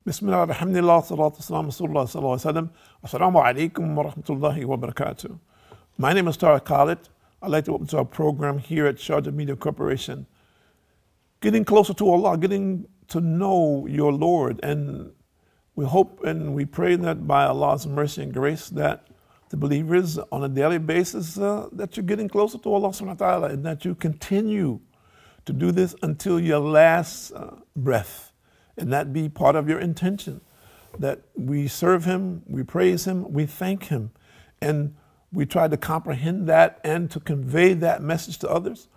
Bismillah, alhamdulillah, salatu wassalamu rasulullah sallallahu alaihi wasallam. Assalamu alaikum wa rahmatullahi wa barakatuh. My name is Tariq Khalid. I'd like to welcome to our program here at Sharjah Media Corporation. Getting closer to Allah, getting to know your Lord. And we hope and we pray that by Allah's mercy and grace that the believers on a daily basis, that you're getting closer to Allah subhanahu wa ta'ala, and that you continue to do this until your last breath. And that be part of your intention, that we serve Him, we praise Him, we thank Him, and we try to comprehend that and to convey that message to others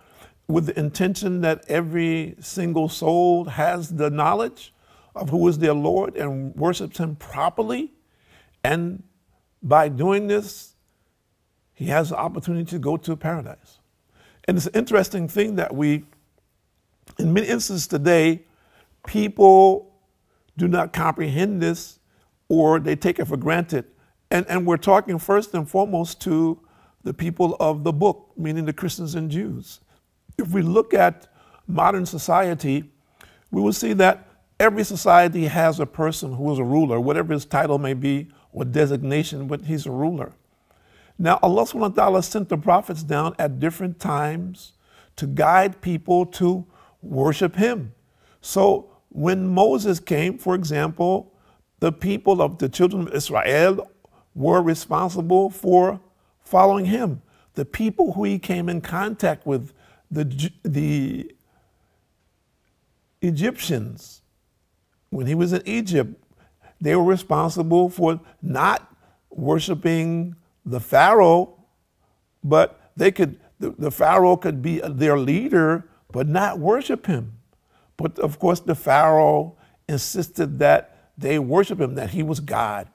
with the intention that every single soul has the knowledge of who is their Lord and worships Him properly. And by doing this, he has the opportunity to go to paradise. And it's an interesting thing that in many instances today, people do not comprehend this, or they take it for granted. And we're talking first and foremost to the people of the book, meaning the Christians and Jews. If we look at modern society, we will see that every society has a person who is a ruler, whatever his title may be or designation, but he's a ruler. Now, Allah subhanahu wa ta'ala sent the prophets down at different times to guide people to worship Him. So when Moses came, for example, the people of the children of Israel were responsible for following him. The people who he came in contact with, the Egyptians, when he was in Egypt, they were responsible for not worshiping the Pharaoh, but the Pharaoh could be their leader, but not worship him. But of course, the Pharaoh insisted that they worship him, that he was God.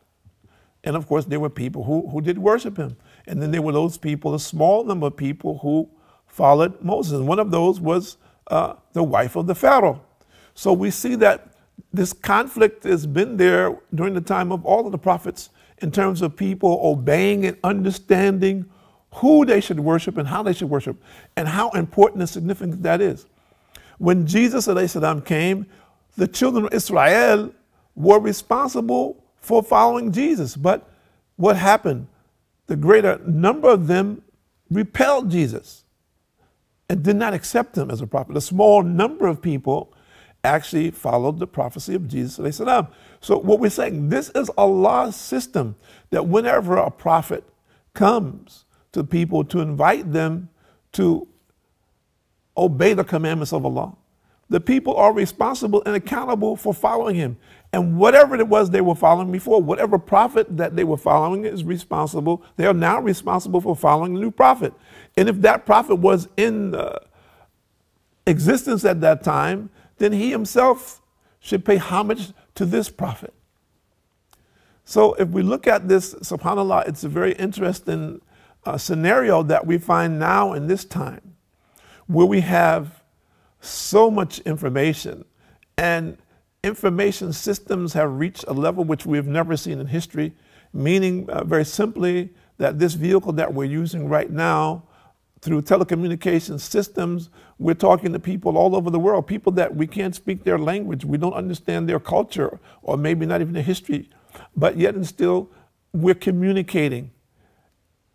And of course, there were people who did worship him. And then there were those people, a small number of people who followed Moses. And one of those was the wife of the Pharaoh. So we see that this conflict has been there during the time of all of the prophets in terms of people obeying and understanding who they should worship and how they should worship, and how important and significant that is. When Jesus ﷺ came, the children of Israel were responsible for following Jesus. But what happened? The greater number of them repelled Jesus and did not accept him as a prophet. A small number of people actually followed the prophecy of Jesus ﷺ. So what we're saying, this is Allah's system, that whenever a prophet comes to people to invite them to obey the commandments of Allah, the people are responsible and accountable for following him. And whatever it was they were following before, whatever prophet that they were following is responsible. They are now responsible for following the new prophet. And if that prophet was in existence at that time, then he himself should pay homage to this prophet. So if we look at this, subhanAllah, it's a very interesting scenario that we find now in this time, where we have so much information, and information systems have reached a level which we have never seen in history, meaning very simply that this vehicle that we're using right now, through telecommunication systems, we're talking to people all over the world, people that we can't speak their language, we don't understand their culture, or maybe not even their history, but yet and still we're communicating.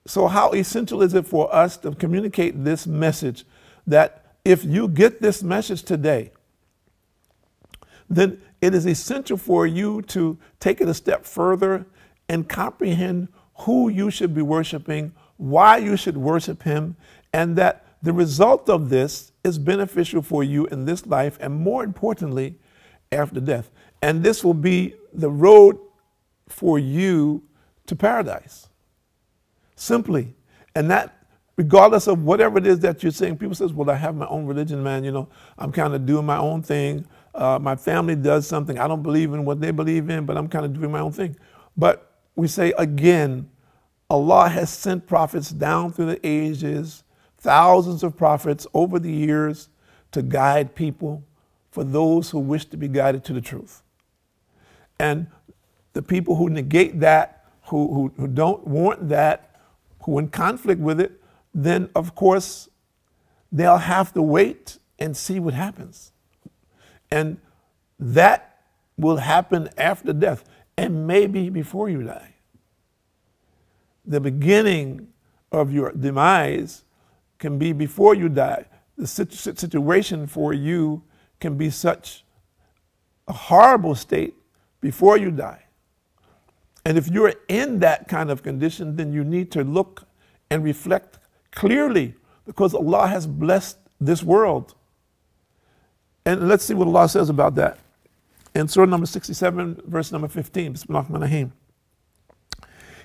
So how essential is it for us to communicate this message, that if you get this message today, then it is essential for you to take it a step further and comprehend who you should be worshiping, why you should worship him, and that the result of this is beneficial for you in this life, and more importantly, after death. And this will be the road for you to paradise. Simply. And that, regardless of whatever it is that you're saying, people say, well, I have my own religion, man. You know, I'm kind of doing my own thing. My family does something. I don't believe in what they believe in, but I'm kind of doing my own thing. But we say again, Allah has sent prophets down through the ages, thousands of prophets over the years, to guide people, for those who wish to be guided to the truth. And the people who negate that, who don't want that, who are in conflict with it, then of course they'll have to wait and see what happens. And that will happen after death and maybe before you die. The beginning of your demise can be before you die. The situation for you can be such a horrible state before you die. And if you're in that kind of condition, then you need to look and reflect clearly, because Allah has blessed this world. And let's see what Allah says about that. In Surah number 67, verse number 15, Bismillahirrahmanirrahim.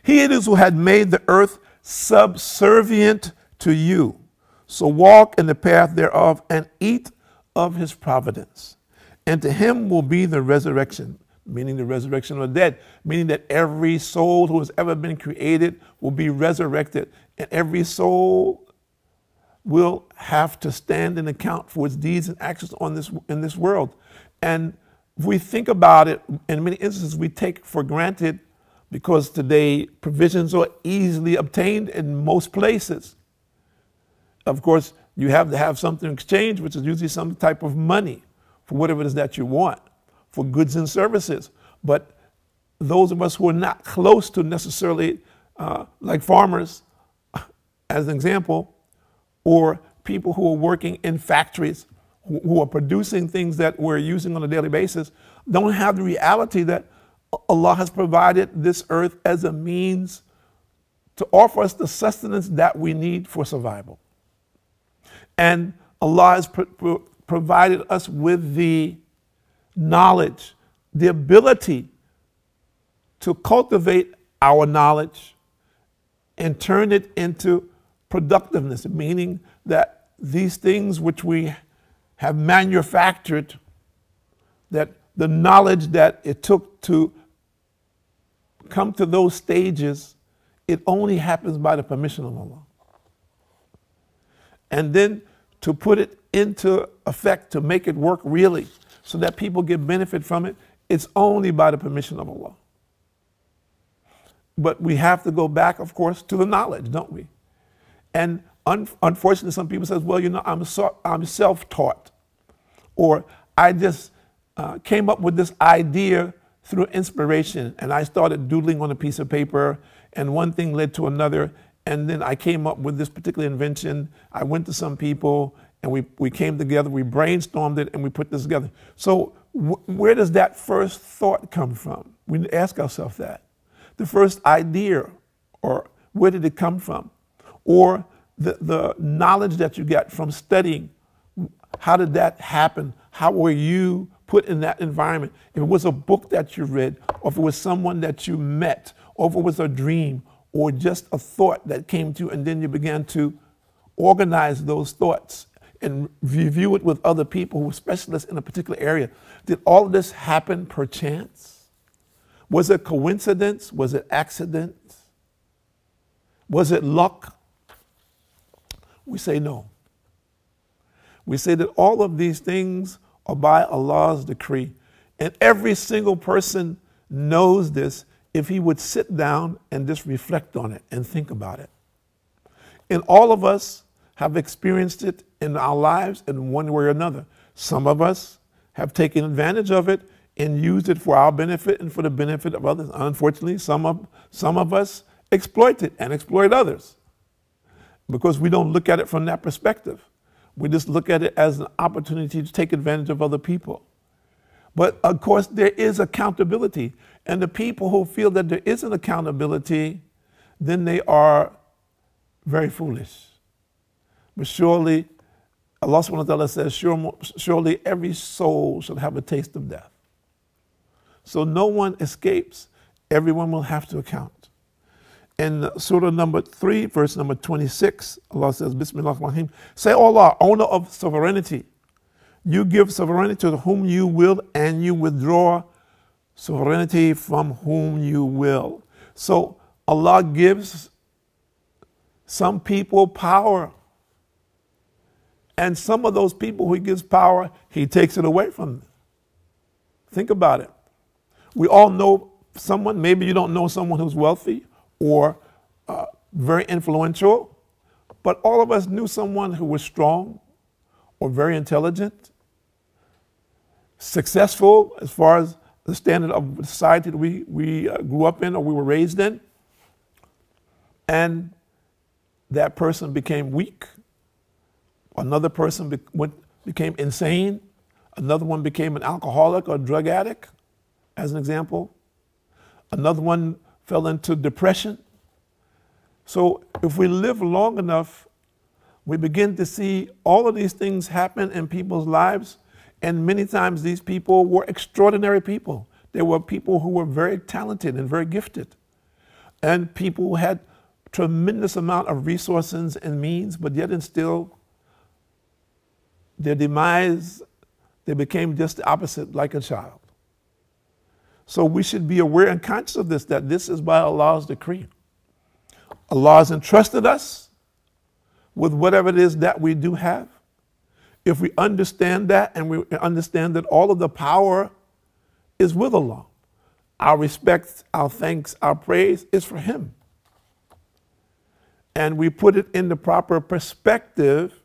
He it is who had made the earth subservient to you. So walk in the path thereof and eat of his providence. And to him will be the resurrection, meaning the resurrection of the dead, meaning that every soul who has ever been created will be resurrected. And every soul will have to stand and account for its deeds and actions in this world. And if we think about it, in many instances we take for granted, because today provisions are easily obtained in most places. Of course, you have to have something in exchange, which is usually some type of money for whatever it is that you want, for goods and services. But those of us who are not close to necessarily, like farmers, as an example, or people who are working in factories, who are producing things that we're using on a daily basis, don't have the reality that Allah has provided this earth as a means to offer us the sustenance that we need for survival. And Allah has provided us with the knowledge, the ability to cultivate our knowledge and turn it into productiveness, meaning that these things which we have manufactured, that the knowledge that it took to come to those stages, it only happens by the permission of Allah. And then to put it into effect, to make it work really, so that people get benefit from it, it's only by the permission of Allah. But we have to go back, of course, to the knowledge, don't we? And unfortunately, some people say, well, you know, I'm self-taught, or I just came up with this idea through inspiration, and I started doodling on a piece of paper, and one thing led to another, and then I came up with this particular invention. I went to some people, and we came together, we brainstormed it, and we put this together. So where does that first thought come from? We ask ourselves that. The first idea, or where did it come from? Or the knowledge that you get from studying, how did that happen? How were you put in that environment? If it was a book that you read, or if it was someone that you met, or if it was a dream, or just a thought that came to you, and then you began to organize those thoughts and review it with other people who are specialists in a particular area. Did all of this happen per chance? Was it coincidence? Was it accident? Was it luck? We say no. We say that all of these things are by Allah's decree. And every single person knows this if he would sit down and just reflect on it and think about it. And all of us have experienced it in our lives in one way or another. Some of us have taken advantage of it and used it for our benefit and for the benefit of others. Unfortunately, some of us exploit it and exploit others, because we don't look at it from that perspective. We just look at it as an opportunity to take advantage of other people. But of course, there is accountability. And the people who feel that there isn't accountability, then they are very foolish. But surely, Allah subhanahu wa ta'ala says, surely every soul shall have a taste of death. So no one escapes. Everyone will have to account. In Surah number 3, verse number 26, Allah says, Bismillahirrahmanirrahim, say, Allah, owner of sovereignty, you give sovereignty to whom you will, and you withdraw sovereignty from whom you will. So Allah gives some people power, and some of those people who He gives power, He takes it away from them. Think about it. We all know someone, maybe you don't know someone who's wealthy or very influential, but all of us knew someone who was strong or very intelligent, successful as far as the standard of society that we grew up in or we were raised in, and that person became weak. Another person became insane. Another one became an alcoholic or drug addict, as an example. Another one fell into depression. So if we live long enough, we begin to see all of these things happen in people's lives. And many times these people were extraordinary people. They were people who were very talented and very gifted. And people who had tremendous amount of resources and means, but yet and still their demise, they became just the opposite, like a child. So we should be aware and conscious of this, that this is by Allah's decree. Allah has entrusted us with whatever it is that we do have. If we understand that, and we understand that all of the power is with Allah, our respect, our thanks, our praise is for Him. And we put it in the proper perspective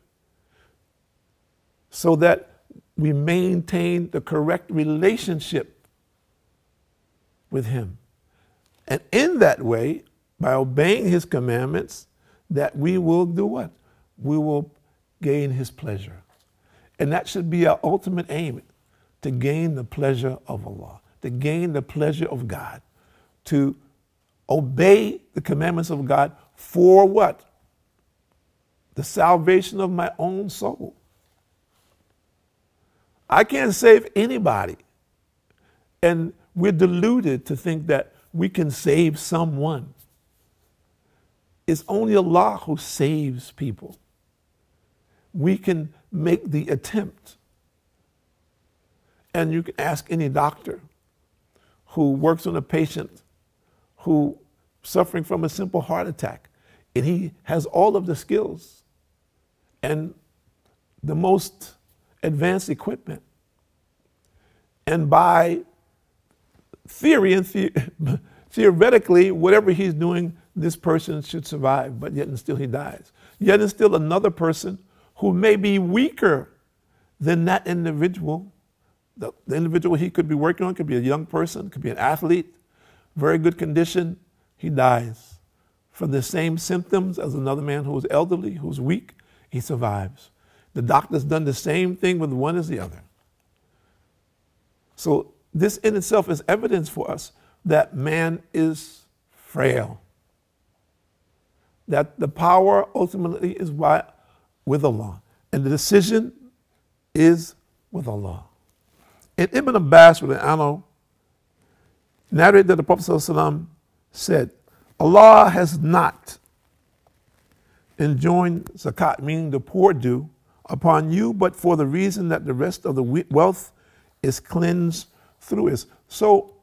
so that we maintain the correct relationship with Him. And in that way, by obeying His commandments, that we will do what? We will gain His pleasure. And that should be our ultimate aim, to gain the pleasure of Allah, to gain the pleasure of God, to obey the commandments of God for what? The salvation of my own soul. I can't save anybody. And we're deluded to think that we can save someone. It's only Allah who saves people. We can make the attempt. And you can ask any doctor who works on a patient who suffering from a simple heart attack, and he has all of the skills and the most advanced equipment. And by theory and theoretically, whatever he's doing, this person should survive, but yet and still he dies. Yet and still another person who may be weaker than that individual, the individual he could be working on could be a young person, could be an athlete, very good condition, he dies. For the same symptoms as another man who is elderly, who's weak, he survives. The doctor's done the same thing with one as the other. So this in itself is evidence for us that man is frail. That the power ultimately is with Allah. And the decision is with Allah. And Ibn Abbas narrated that the Prophet ﷺ said, Allah has not enjoined zakat, meaning the poor due, upon you, but for the reason that the rest of the wealth is cleansed through it. So,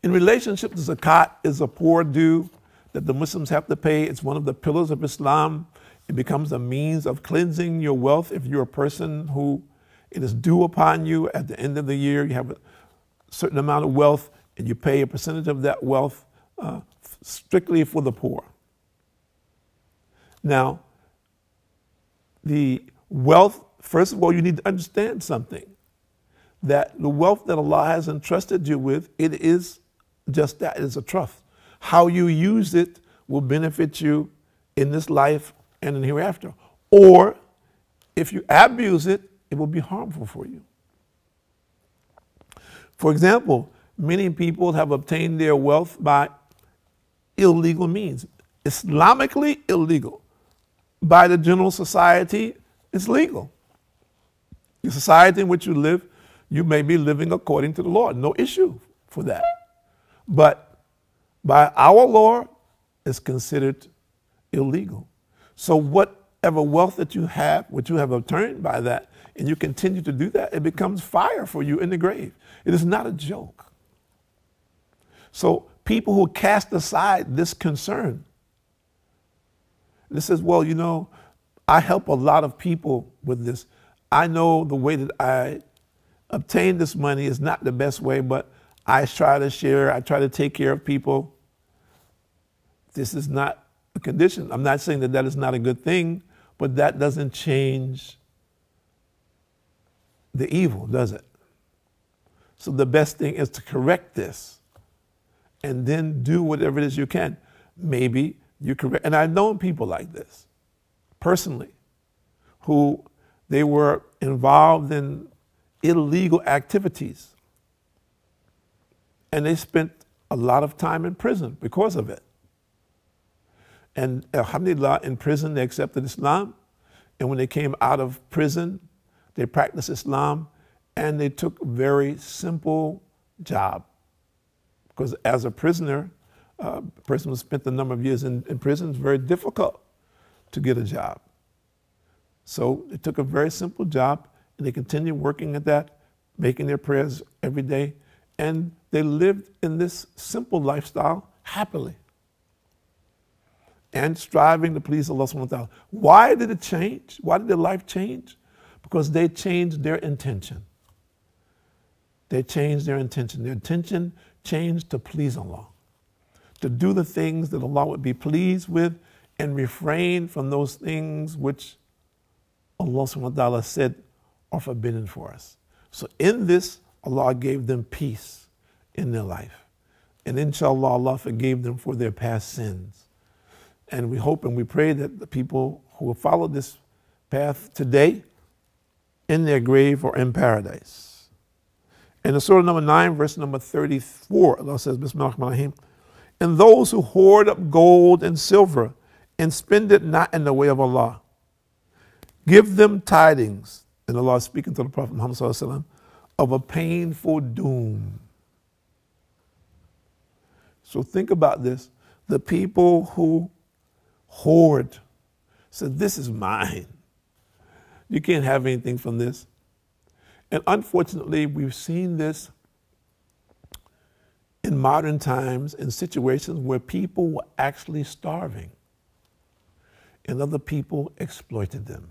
in relationship to zakat is a poor due that the Muslims have to pay. It's one of the pillars of Islam. It becomes a means of cleansing your wealth. If you're a person who it is due upon you at the end of the year, you have a certain amount of wealth, and you pay a percentage of that wealth strictly for the poor. Now, the wealth, first of all, you need to understand something. That the wealth that Allah has entrusted you with, it is just that, it is a trust. How you use it will benefit you in this life and in hereafter. Or, if you abuse it, it will be harmful for you. For example, many people have obtained their wealth by illegal means. Islamically illegal. By the general society, it's legal. The society in which you live, you may be living according to the law. No issue for that. But by our law, it's considered illegal. So whatever wealth that you have, what you have obtained by that, and you continue to do that, it becomes fire for you in the grave. It is not a joke. So people who cast aside this concern, this says, well, you know, I help a lot of people with this. I know the way that I obtain this money is not the best way, but I try to share, I try to take care of people. This is not a condition. I'm not saying that that is not a good thing, but that doesn't change the evil, does it? So the best thing is to correct this and then do whatever it is you can. Maybe you correct. And I've known people like this personally, who they were involved in illegal activities. And they spent a lot of time in prison because of it. And alhamdulillah, in prison they accepted Islam. And when they came out of prison, they practiced Islam and they took a very simple job. Because as a prisoner, a person who spent a number of years in prison, it's very difficult to get a job. So they took a very simple job and they continued working at that, making their prayers every day. And they lived in this simple lifestyle happily and striving to please Allah subhanahu wa ta'ala. Why did it change? Why did their life change? Because they changed their intention. They changed their intention. Their intention changed to please Allah, to do the things that Allah would be pleased with and refrain from those things which Allah subhanahu wa ta'ala said are forbidden for us. So in this, Allah gave them peace in their life. And inshallah, Allah forgave them for their past sins. And we hope and we pray that the people who will follow this path today in their grave or in paradise. In the surah number 9, verse number 34, Allah says, Bismillahirrahmanirrahim, and those who hoard up gold and silver and spend it not in the way of Allah, give them tidings, and Allah is speaking to the Prophet Muhammad sallallahu alaihi wasallam, of a painful doom. So think about this. The people who hoard said, this is mine. You can't have anything from this. And unfortunately, we've seen this in modern times in situations where people were actually starving and other people exploited them.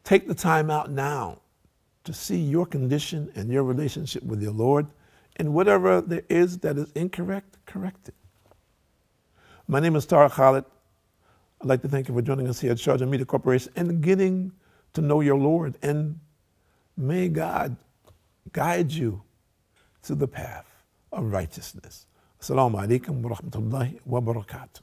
Take the time out now to see your condition and your relationship with your Lord, and whatever there is that is incorrect, correct it. My name is Tariq Khalid. I'd like to thank you for joining us here at Sharjah Media Corporation and getting to know your Lord. And may God guide you to the path of righteousness. Assalamu alaikum wa rahmatullahi wa barakatuh.